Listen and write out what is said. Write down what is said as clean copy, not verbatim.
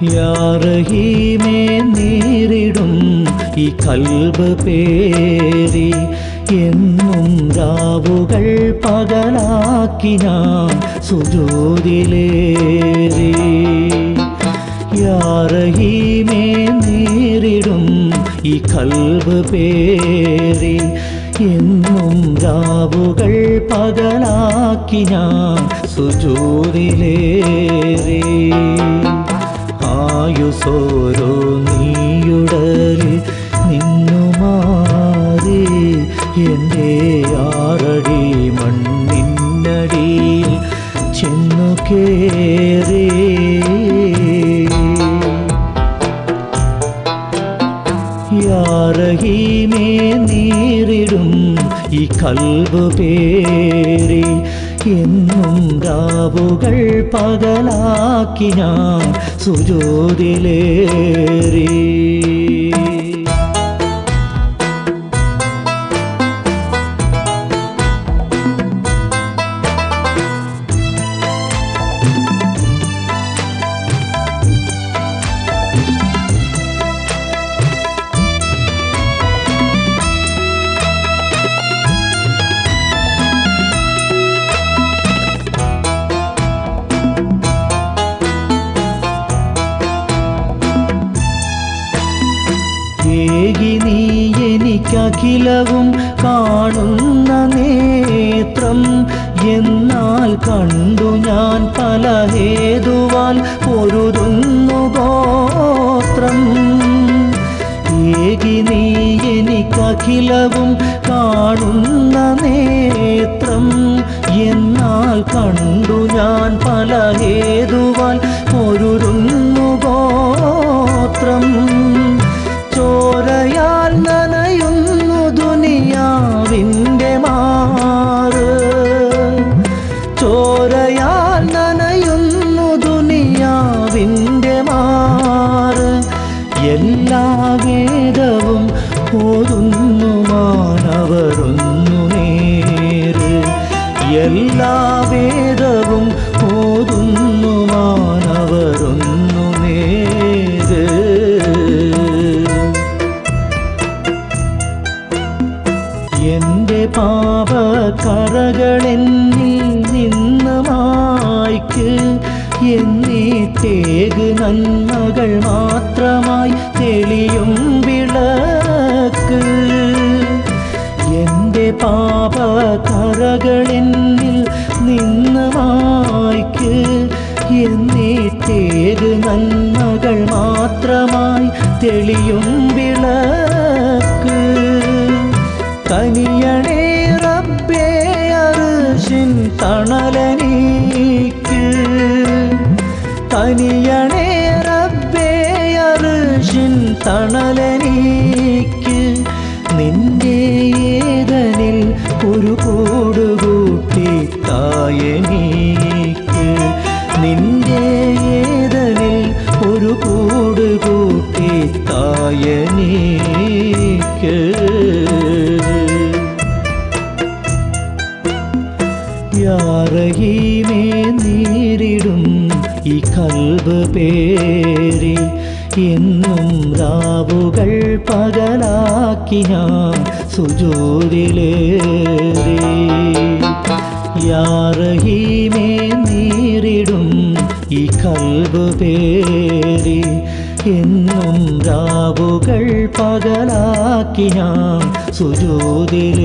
യാ റഹീമേ നേരിടും ഈ കൽബ് പേരി എന്നും രാവുകൾ പകലാക്കി ഞാൻ സുജൂദിലേറി. യാ റഹീമേ നേരിടും ഈ കൽബ് പേരി എന്നും രാവുകൾ പകലാക്കി ഞാൻ സുജൂദിലേറി. ആയുസോരോ നീയുടലിൽ നിന്നു മാറി എൻ്റെ ആറടി മണ്ണിനടിയിൽ ചെന്നു കേറി. യാ റഹീമേ നേരിടും ഈ കൽബ് പേരി എന്നും രാവുകൾ പകലാക്കി ഞാൻ സുജൂദിലേറി. ഏകി നീ എനിക്കഖിലവും കാണുന്ന നേത്രം, എന്നാൽ കണ്ടു ഞാൻ പല ഹേതുവാൽ പൊരുതുന്നു ഗോത്രം. ഏകി നീ എനിക്കഖിലവും കാണുന്ന നേത്രം, എന്നാൽ കണ്ടു ഞാൻ പല ഹേതുവാൽ പൊരുതുന്നു ഗോത്രം. ചോരയാൽ നനയുന്നു ദുനിയാവിൻ്റെ മാറ്, ചോരയാൽ നനയുന്നു ദുനിയാവിൻ്റെ മാറ്. എല്ലാ വേദവും ഓതുന്നു മാനവരൊന്നു നേര്, എല്ലാ വേദവും ഓതുന്നു മാനവരൊന്നു നേര്. എൻ്റെ പാപക്കറകളെന്നിൽ നിന്ന് മായ്ക്ക്, എന്നീട്ടേക് നന്മകൾ മാത്രമായി തെളിയും വിളക്ക്. എൻ്റെ പാപക്കറകളെന്നിൽ നിന്ന് മായ്ക്ക്, എന്നീട്ടേക് നന്മകൾ മാത്രമായി തെളിയും വിളക്ക്. കനിയണേ റബ്ബേ അർശിൻ തണലനീക്ക്, കനിയണേ റബ്ബേ അർശിൻ തണലനീക്ക്. നിന്റെ ഏതനിൽ ഒരു കൂടുകൂട്ടി തായനീക്ക്, നിന്റെ ഏതനിൽ ഒരു കൂടുകൂട്ടി തായനീക്ക്. യാ റഹീമേ നേരിടും ഈ കൽബ് പേരി എന്നും രാവുകൾ പകലാക്കി ഞാൻ സുജൂദിലേറി. യാ റഹീമേ നേരിടും ഈ കൽബ് പേരി എന്നും രാവുകൾ പകലാക്കി ഞാൻ സുജൂദിലേറി.